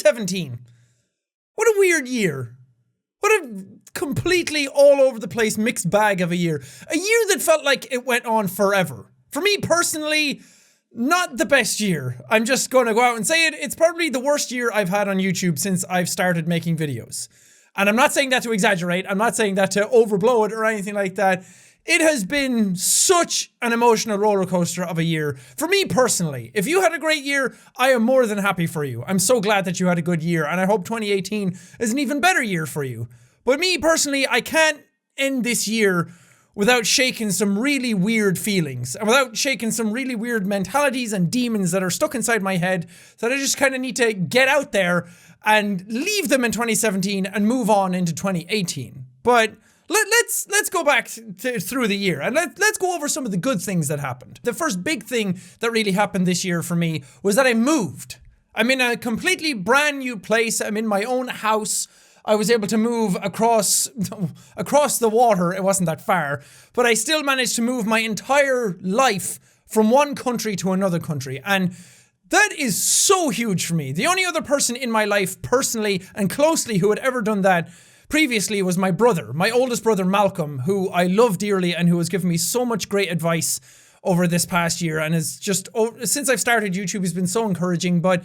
2017. What a weird year. What a completely all over the place mixed bag of a year. A year that felt like it went on forever. For me personally, not the best year. I'm just going to go out and say it. It's probably the worst year I've had on YouTube since I've started making videos. And I'm not saying that to exaggerate. I'm not saying that to overblow it or anything like that. It has been such an emotional roller coaster of a year. For me personally, if you had a great year, I am more than happy for you. I'm so glad that you had a good year, and I hope 2018 is an even better year for you. But me personally, I can't end this year without shaking some really weird feelings and without shaking some really weird mentalities and demons that are stuck inside my head that I just kind of need to get out there and leave them in 2017 and move on into 2018. But let's go back through the year and let's go over some of the good things that happened. The first big thing that really happened this year for me was that I moved. I'm in a completely brand new place. I'm in my own house. I was able to move across the water. It wasn't that far, but I still managed to move my entire life from one country to another country. And that is so huge for me. The only other person in my life personally and closely who had ever done that previously was my brother, my oldest brother, Malcolm, who I love dearly and who has given me so much great advice over this past year. And is just, since I've started YouTube, he's been so encouraging. But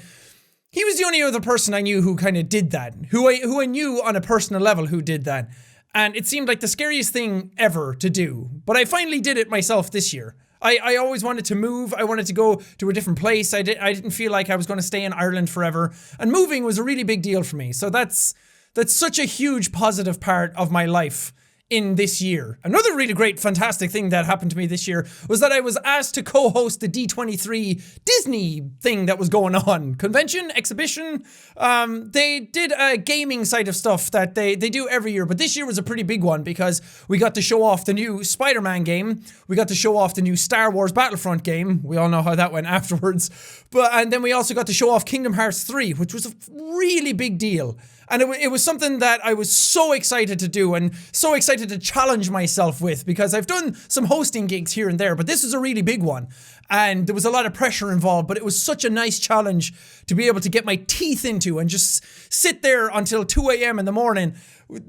he was the only other person I knew who kind of did that, who I knew on a personal level who did that. And it seemed like the scariest thing ever to do. But I finally did it myself this year. I always wanted to move. I wanted to go to a different place. I didn't feel like I was going to stay in Ireland forever. And moving was a really big deal for me. So that's such a huge positive part of my life in this year. Another really great, fantastic thing that happened to me this year was that I was asked to co-host the D23 Disney thing that was going on. Convention, exhibition. They did a gaming side of stuff that they do every year, but this year was a pretty big one because we got to show off the new Spider-Man game. We got to show off the new Star Wars Battlefront game. We all know how that went afterwards. And then we also got to show off Kingdom Hearts 3, which was a really big deal. And it was something that I was so excited to do and so excited to challenge myself with because I've done some hosting gigs here and there, but this was a really big one. And there was a lot of pressure involved, but it was such a nice challenge to be able to get my teeth into and just sit there until 2 a.m. in the morning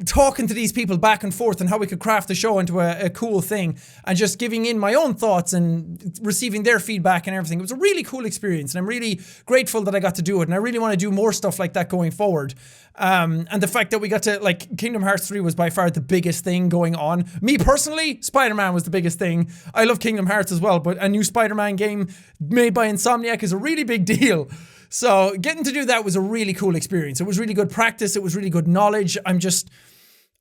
talking to these people back and forth and how we could craft the show into a cool thing and just giving in my own thoughts and receiving their feedback and everything. It was a really cool experience and I'm really grateful that I got to do it and I really want to do more stuff like that going forward. And the fact that we got to, like, Kingdom Hearts 3 was by far the biggest thing going on. Me personally, Spider-Man was the biggest thing. I love Kingdom Hearts as well, but a new Spider-Man game made by Insomniac is a really big deal. So getting to do that was a really cool experience. It was really good practice. It was really good knowledge.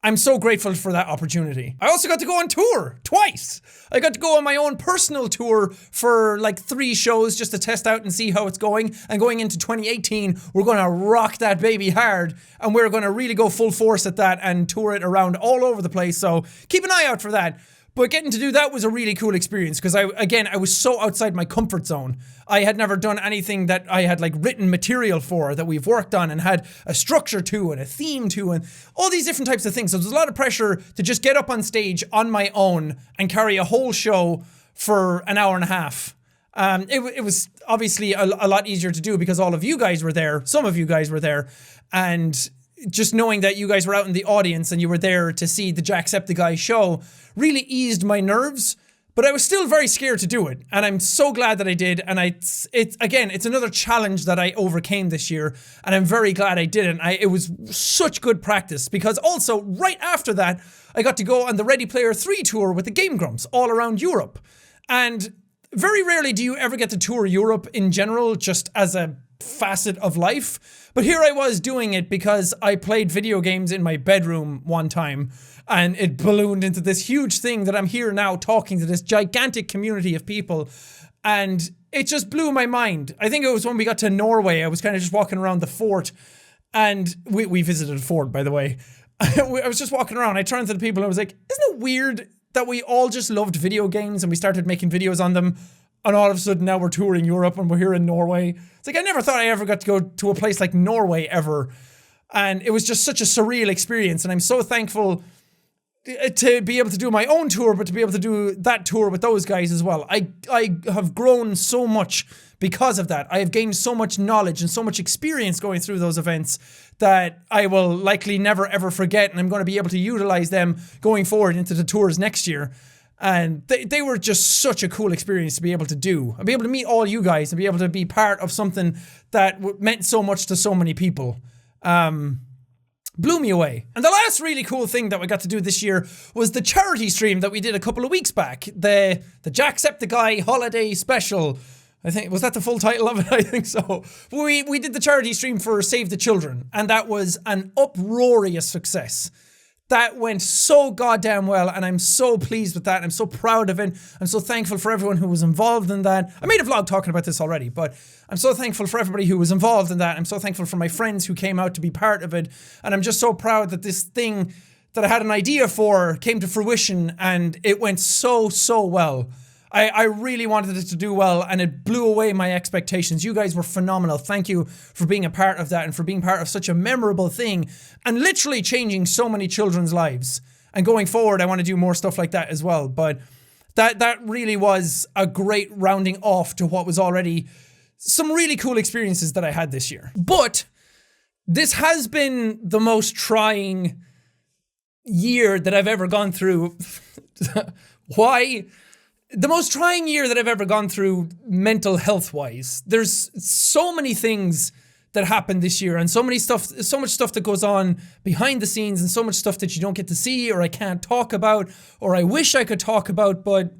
I'm so grateful for that opportunity. I also got to go on tour twice. I got to go on my own personal tour for like 3 shows just to test out and see how it's going. And going into 2018, we're going to rock that baby hard. And we're going to really go full force at that and tour it around all over the place. So keep an eye out for that. But getting to do that was a really cool experience because I was so outside my comfort zone. I had never done anything that I had like written material for that we've worked on and had a structure to and a theme to and all these different types of things. So there's a lot of pressure to just get up on stage on my own and carry a whole show for an hour and a half. It was obviously a lot easier to do because all of you guys were there. Some of you guys were there. And just knowing that you guys were out in the audience and you were there to see the Jacksepticeye show really eased my nerves, but I was still very scared to do it. And I'm so glad that I did. And it's another challenge that I overcame this year. And I'm very glad I did it. It was such good practice because also right after that, I got to go on the Ready Player 3 tour with the Game Grumps all around Europe. And very rarely do you ever get to tour Europe in general, just as a facet of life. But here I was doing it because I played video games in my bedroom one time and it ballooned into this huge thing that I'm here now talking to this gigantic community of people, and it just blew my mind. I think it was when we got to Norway. I was kind of just walking around the fort, and we visited a fort, by the way. I was just walking around. I turned to the people and I was like, isn't it weird that we all just loved video games and we started making videos on them, and all of a sudden now we're touring Europe and we're here in Norway? It's like I never thought I ever got to go to a place like Norway ever. And it was just such a surreal experience, and I'm so thankful to be able to do my own tour, but to be able to do that tour with those guys as well. I have grown so much because of that. I have gained so much knowledge and so much experience going through those events that I will likely never ever forget, and I'm going to be able to utilize them going forward into the tours next year. And they were just such a cool experience to be able to do. I'll be able to meet all you guys and be able to be part of something that meant so much to so many people. Blew me away. And the last really cool thing that we got to do this year was the charity stream that we did a couple of weeks back. The Jacksepticeye Holiday Special. I think, was that the full title of it? I think so. We did the charity stream for Save the Children, and that was an uproarious success. That went so goddamn well, and I'm so pleased with that. I'm so proud of it. I'm so thankful for everyone who was involved in that. I made a vlog talking about this already, but I'm so thankful for everybody who was involved in that. I'm so thankful for my friends who came out to be part of it, and I'm just so proud that this thing that I had an idea for came to fruition, and it went so well. I really wanted it to do well, and it blew away my expectations. You guys were phenomenal. Thank you for being a part of that and for being part of such a memorable thing and literally changing so many children's lives. And going forward, I want to do more stuff like that as well. But that really was a great rounding off to what was already some really cool experiences that I had this year. But this has been the most trying year that I've ever gone through. Why? The most trying year that I've ever gone through mental health wise. There's so many things that happened this year and so much stuff that goes on behind the scenes and so much stuff that you don't get to see or I can't talk about or I wish I could talk about, but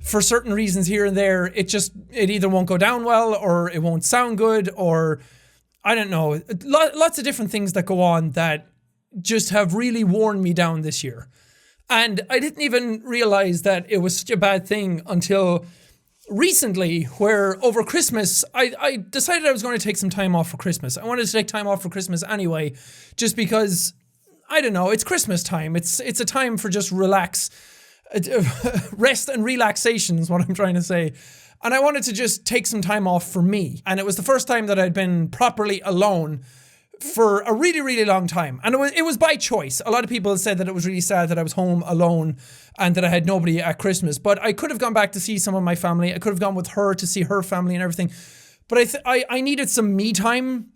for certain reasons here and there, it either won't go down well or it won't sound good or I don't know. Lots of different things that go on that just have really worn me down this year. And I didn't even realize that it was such a bad thing until recently, where over Christmas, I decided I was going to take some time off for Christmas. I wanted to take time off for Christmas anyway, just because, I don't know, it's Christmas time. It's a time for just rest and relaxation is what I'm trying to say. And I wanted to just take some time off for me. And it was the first time that I'd been properly alone for a really, really long time. And it was by choice. A lot of people said that it was really sad that I was home alone and that I had nobody at Christmas. But I could have gone back to see some of my family. I could have gone with her to see her family and everything. But I needed some me time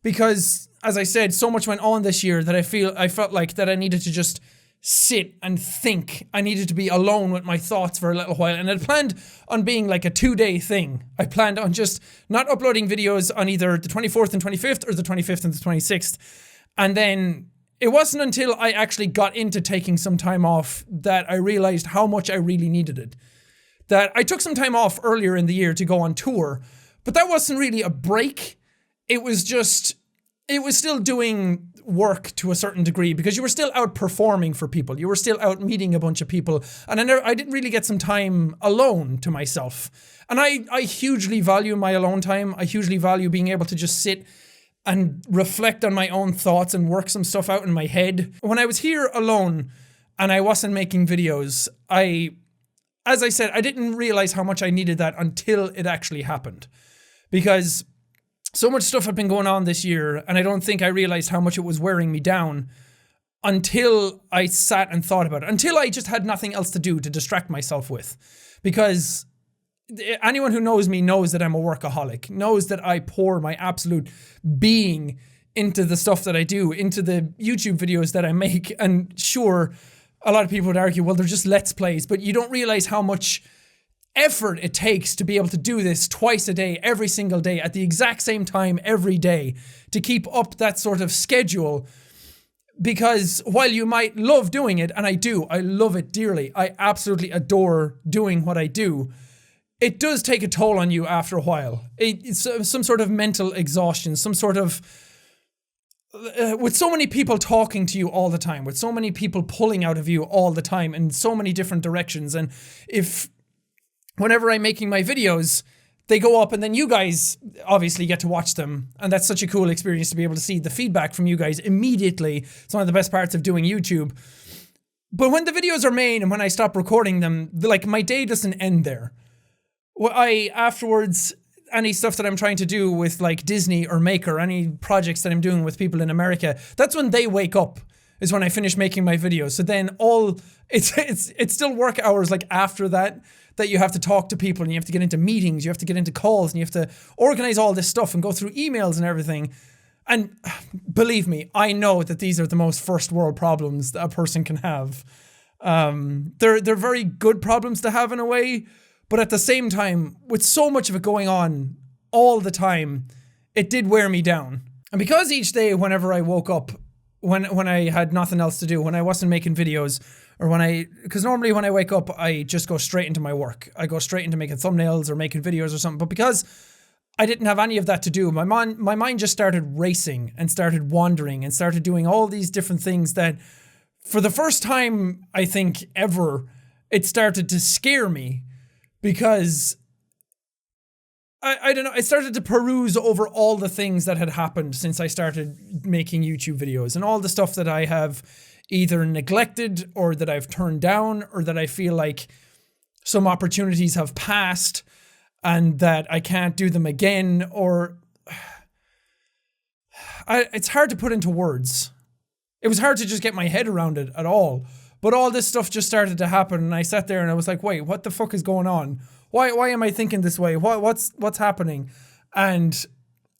because, as I said, so much went on this year that I felt like that I needed to just sit and think. I needed to be alone with my thoughts for a little while, and I'd planned on being like a 2-day thing. I planned on just not uploading videos on either the 24th and 25th or the 25th and the 26th. And then it wasn't until I actually got into taking some time off that I realized how much I really needed it. That I took some time off earlier in the year to go on tour, but that wasn't really a break. It was still doing work to a certain degree because you were still out performing for people. You were still out meeting a bunch of people. And I didn't really get some time alone to myself. And I hugely value my alone time. I hugely value being able to just sit and reflect on my own thoughts and work some stuff out in my head. When I was here alone and I wasn't making videos, as I said, I didn't realize how much I needed that until it actually happened. Because so much stuff had been going on this year, and I don't think I realized how much it was wearing me down until I sat and thought about it, until I just had nothing else to do to distract myself with. Because anyone who knows me knows that I'm a workaholic, knows that I pour my absolute being into the stuff that I do, into the YouTube videos that I make. And sure, a lot of people would argue, well, they're just Let's Plays, but you don't realize how much effort it takes to be able to do this twice a day, every single day, at the exact same time every day, to keep up that sort of schedule. Because while you might love doing it, and I do, I love it dearly, I absolutely adore doing what I do, it does take a toll on you after a while. It's some sort of mental exhaustion, some sort of with so many people talking to you all the time, with so many people pulling out of you all the time in so many different directions. And whenever I'm making my videos, they go up and then you guys obviously get to watch them. And that's such a cool experience to be able to see the feedback from you guys immediately. It's one of the best parts of doing YouTube. But when the videos are made and when I stop recording them, like, my day doesn't end there. Afterwards, any stuff that I'm trying to do with like Disney or Maker, any projects that I'm doing with people in America, that's when they wake up. is when I finish making my videos. So then it's still work hours like after that you have to talk to people and you have to get into meetings, you have to get into calls and you have to organize all this stuff and go through emails and everything. And believe me, I know that these are the most first world problems that a person can have. They're very good problems to have in a way, but at the same time, with so much of it going on all the time, it did wear me down. And because each day whenever I woke up, when I had nothing else to do, when I wasn't making videos, or because normally when I wake up, I just go straight into my work. I go straight into making thumbnails or making videos or something. But because I didn't have any of that to do, my mind just started racing and started wandering and started doing all these different things that, for the first time, I think ever, it started to scare me, because I don't know, I started to peruse over all the things that had happened since I started making YouTube videos and all the stuff that I have either neglected or that I've turned down or that I feel like some opportunities have passed and that I can't do them again, or it's hard to put into words. It was hard to just get my head around it at all. But all this stuff just started to happen and I sat there and I was like, wait, what the fuck is going on? Why am I thinking this way? What's happening? And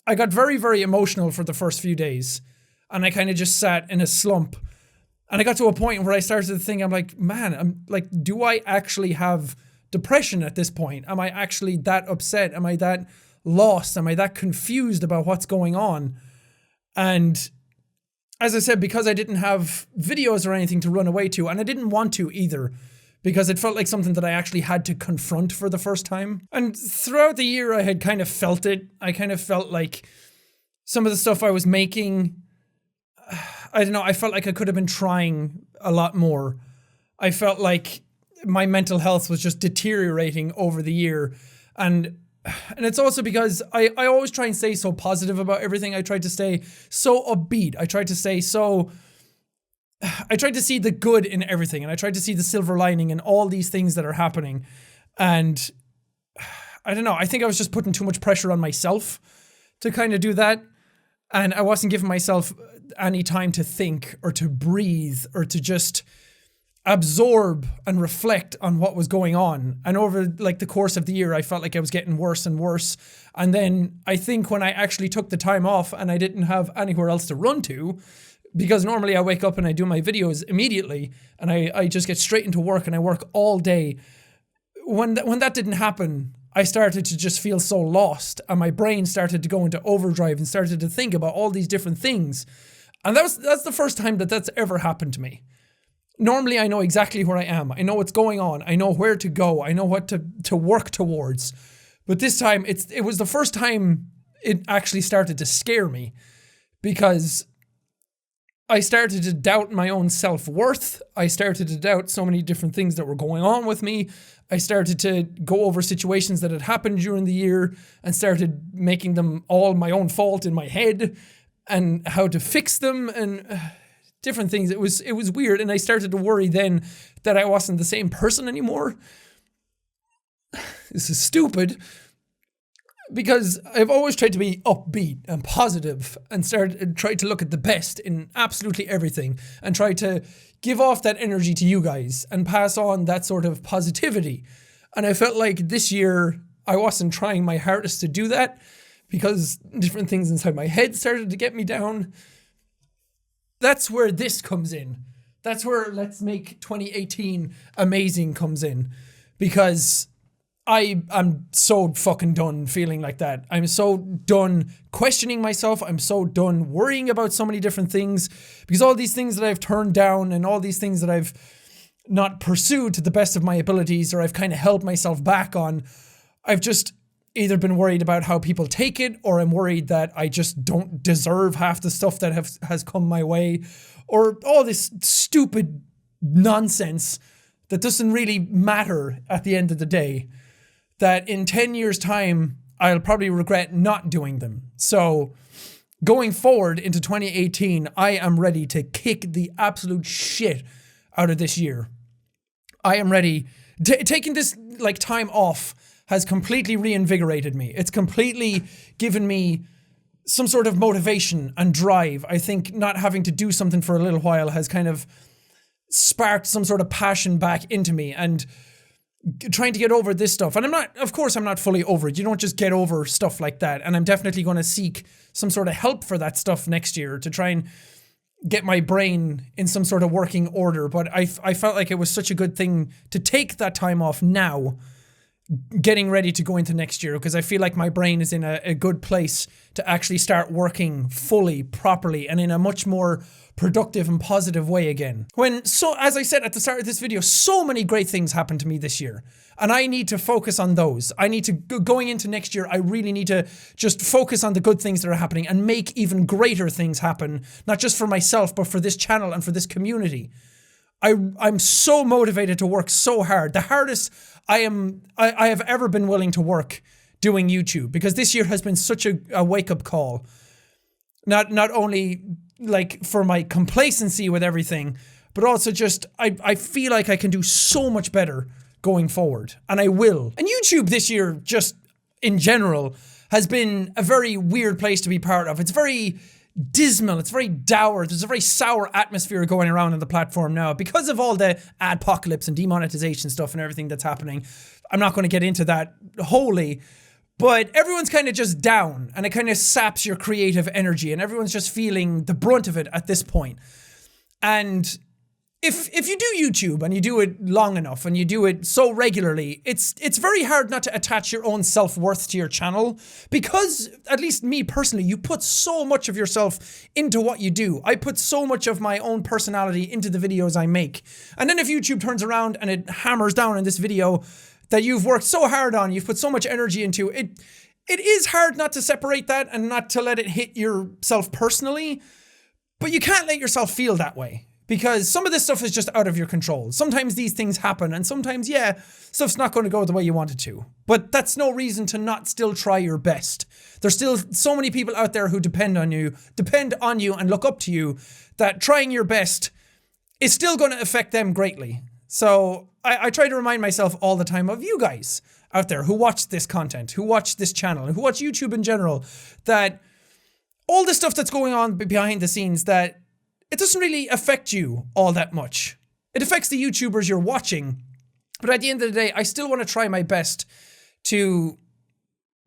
I got very, very emotional for the first few days. And I kind of just sat in a slump. And I got to a point where I started to think, I'm like, man, I'm like, do I actually have depression at this point? Am I actually that upset? Am I that lost? Am I that confused about what's going on? And as I said, because I didn't have videos or anything to run away to, and I didn't want to either, because it felt like something that I actually had to confront for the first time. And throughout the year, I had kind of felt it. I kind of felt like some of the stuff I was making, I don't know, I felt like I could have been trying a lot more. I felt like my mental health was just deteriorating over the year. And it's also because I always try and stay so positive about everything. I tried to stay so upbeat. I tried to see the good in everything. And I tried to see the silver lining in all these things that are happening. And I don't know, I think I was just putting too much pressure on myself to kind of do that. And I wasn't giving myself any time to think or to breathe or to just absorb and reflect on what was going on. And over like the course of the year, I felt like I was getting worse and worse. And then I think when I actually took the time off and I didn't have anywhere else to run to, because normally I wake up and I do my videos immediately and I just get straight into work and I work all day. When that didn't happen, I started to just feel so lost and my brain started to go into overdrive and started to think about all these different things. And that's the first time that's ever happened to me. Normally, I know exactly where I am. I know what's going on. I know where to go. I know what to work towards. But this time, it was the first time it actually started to scare me, because I started to doubt my own self-worth. I started to doubt so many different things that were going on with me. I started to go over situations that had happened during the year and started making them all my own fault in my head and how to fix them and different things. It was weird, and I started to worry then that I wasn't the same person anymore. This is stupid, because I've always tried to be upbeat and positive and tried to look at the best in absolutely everything and try to give off that energy to you guys and pass on that sort of positivity. And I felt like this year I wasn't trying my hardest to do that, because different things inside my head started to get me down. That's where this comes in. That's where Let's Make 2018 Amazing comes in. Because I'm so fucking done feeling like that. I'm so done questioning myself. I'm so done worrying about so many different things. Because all these things that I've turned down and all these things that I've not pursued to the best of my abilities, or I've kind of held myself back on, I've just either been worried about how people take it, or I'm worried that I just don't deserve half the stuff that has come my way, or all this stupid nonsense that doesn't really matter at the end of the day, that in 10 years' time, I'll probably regret not doing them. So going forward into 2018, I am ready to kick the absolute shit out of this year. I am ready. Taking this time off has completely reinvigorated me. It's completely given me some sort of motivation and drive. I think not having to do something for a little while has kind of sparked some sort of passion back into me, and trying to get over this stuff. And of course I'm not fully over it. You don't just get over stuff like that. And I'm definitely going to seek some sort of help for that stuff next year to try and get my brain in some sort of working order. But I felt like it was such a good thing to take that time off now, getting ready to go into next year, because I feel like my brain is in a good place to actually start working fully, properly, and in a much more productive and positive way again. As I said at the start of this video, so many great things happened to me this year, and I need to focus on those. I need to, going into next year, I really need to just focus on the good things that are happening and make even greater things happen, not just for myself, but for this channel and for this community. I'm so motivated to work so hard. The hardest I have ever been willing to work doing YouTube, because this year has been such a wake-up call. Not only like for my complacency with everything, but also just I feel like I can do so much better going forward, and I will. And YouTube this year, just in general, has been a very weird place to be part of. It's very dismal, it's very dour, there's a very sour atmosphere going around on the platform now because of all the adpocalypse and demonetization stuff and everything that's happening. I'm not going to get into that wholly, but everyone's kind of just down, and it kind of saps your creative energy, and everyone's just feeling the brunt of it at this point. And if you do YouTube and you do it long enough and you do it so regularly, it's very hard not to attach your own self-worth to your channel, because, at least me personally, you put so much of yourself into what you do. I put so much of my own personality into the videos I make. And then if YouTube turns around and it hammers down on this video that you've worked so hard on, you've put so much energy into, it is hard not to separate that and not to let it hit yourself personally, but you can't let yourself feel that way, because some of this stuff is just out of your control. Sometimes these things happen, and sometimes, yeah, stuff's not going to go the way you want it to. But that's no reason to not still try your best. There's still so many people out there who depend on you and look up to you, that trying your best is still going to affect them greatly. So I try to remind myself all the time of you guys out there who watch this content, who watch this channel, and who watch YouTube in general, that all the stuff that's going on behind the scenes, that it doesn't really affect you all that much. It affects the YouTubers you're watching, but at the end of the day, I still want to try my best to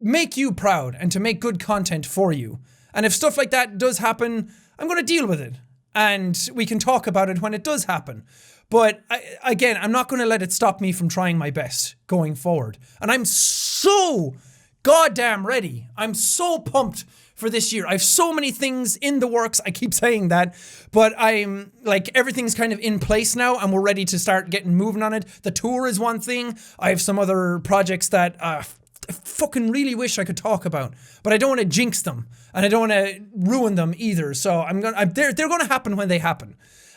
make you proud and to make good content for you. And if stuff like that does happen, I'm going to deal with it, and we can talk about it when it does happen. But again, I'm not going to let it stop me from trying my best going forward. And I'm so goddamn ready. I'm so pumped for this year. I have so many things in the works. I keep saying that, but I'm like, everything's kind of in place now, and we're ready to start getting moving on it. The tour is one thing. I have some other projects that I fucking really wish I could talk about, but I don't want to jinx them, and I don't want to ruin them either. So they're going to happen when they happen.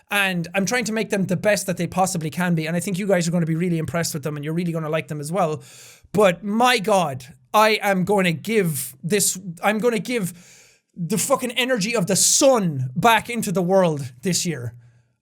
And I'm trying to make them the best that they possibly can be. And I think you guys are going to be really impressed with them, and you're really going to like them as well. But my God, I'm going to give the fucking energy of the sun back into the world this year.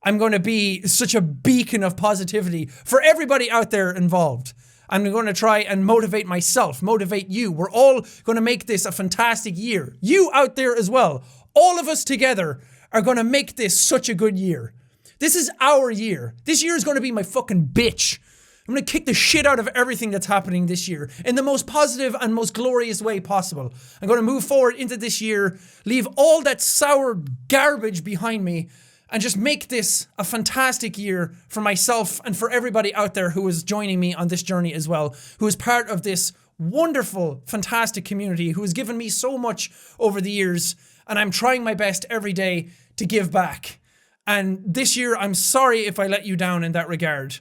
I'm going to be such a beacon of positivity for everybody out there involved. I'm going to try and motivate myself, motivate you. We're all going to make this a fantastic year. You out there as well. All of us together are going to make this such a good year. This is our year. This year is going to be my fucking bitch. I'm going to kick the shit out of everything that's happening this year in the most positive and most glorious way possible. I'm going to move forward into this year, leave all that sour garbage behind me, and just make this a fantastic year for myself and for everybody out there who is joining me on this journey as well, who is part of this wonderful, fantastic community, who has given me so much over the years, and I'm trying my best every day to give back. And this year, I'm sorry if I let you down in that regard.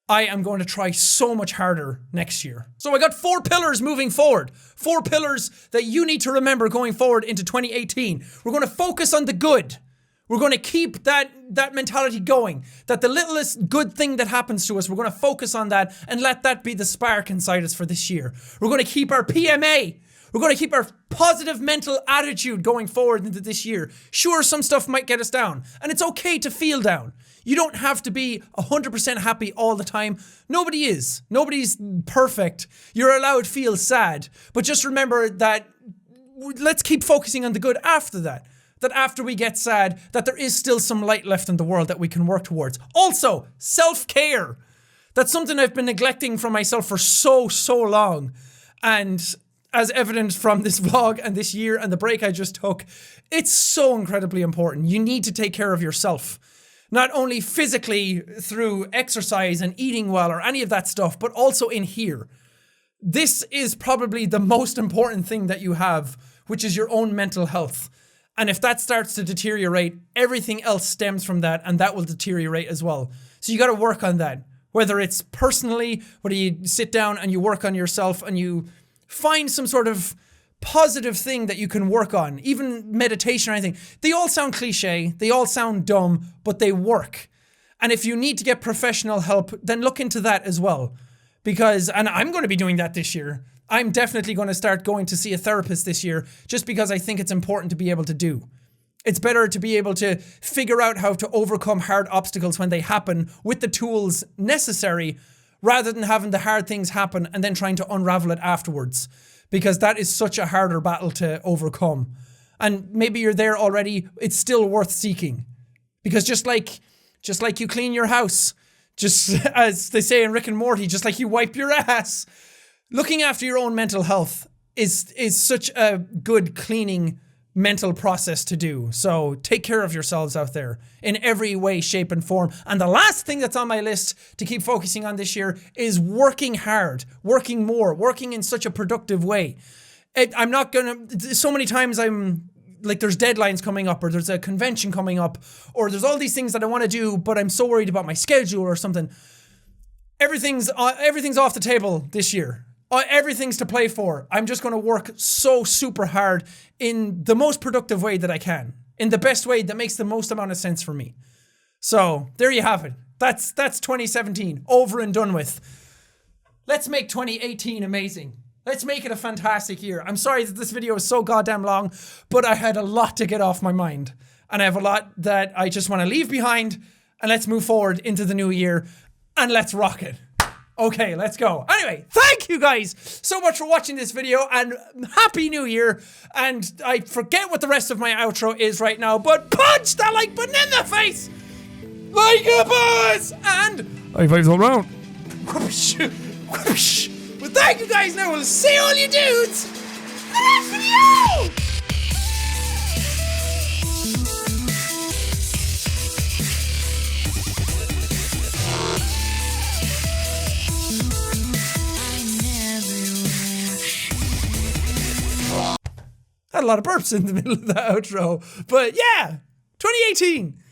I am going to try so much harder next year. So I got 4 pillars moving forward. 4 pillars that you need to remember going forward into 2018. We're going to focus on the good. We're going to keep that mentality going. That the littlest good thing that happens to us, we're going to focus on that and let that be the spark inside us for this year. We're going to keep our PMA. We're going to keep our positive mental attitude going forward into this year. Sure, some stuff might get us down, and it's okay to feel down. You don't have to be 100% happy all the time. Nobody is. Nobody's perfect. You're allowed to feel sad. But just remember that let's keep focusing on the good after that. That after we get sad, that there is still some light left in the world that we can work towards. Also, self-care. That's something I've been neglecting from myself for so long. And as evident from this vlog and this year and the break I just took, it's so incredibly important. You need to take care of yourself. Not only physically through exercise and eating well or any of that stuff, but also in here. This is probably the most important thing that you have, which is your own mental health. And if that starts to deteriorate, everything else stems from that, and that will deteriorate as well. So you got to work on that. Whether it's personally, whether you sit down and you work on yourself and you find some sort of positive thing that you can work on, even meditation or anything. They all sound cliche, they all sound dumb, but they work. And if you need to get professional help, then look into that as well. Because, and I'm going to be doing that this year. I'm definitely going to start going to see a therapist this year, just because I think it's important to be able to do. It's better to be able to figure out how to overcome hard obstacles when they happen with the tools necessary, rather than having the hard things happen and then trying to unravel it afterwards. Because that is such a harder battle to overcome. And maybe you're there already, it's still worth seeking. Because just like you clean your house, just as they say in Rick and Morty, just like you wipe your ass, looking after your own mental health is such a good cleaning mental process to do. So take care of yourselves out there in every way, shape and form. And the last thing that's on my list to keep focusing on this year is working hard, working more, working in such a productive way. I'm not gonna, so many times I'm like, there's deadlines coming up, or there's a convention coming up, or there's all these things that I want to do, but I'm so worried about my schedule or something. Everything's off the table this year. Everything's to play for. I'm just going to work so super hard in the most productive way that I can, in the best way that makes the most amount of sense for me. So there you have it. That's 2017 over and done with. Let's make 2018 amazing. Let's make it a fantastic year. I'm sorry that this video is so goddamn long, but I had a lot to get off my mind. And I have a lot that I just want to leave behind. And let's move forward into the new year. And let's rock it. Okay, let's go. Anyway, thank you guys so much for watching this video, and Happy New Year. And I forget what the rest of my outro is right now, but punch that like button in the face like a boss! And high fives all round. whoosh, whoosh. Well, thank you guys. Now we'll see all you dudes in the next video! Had a lot of burps in the middle of the outro, but yeah, 2018.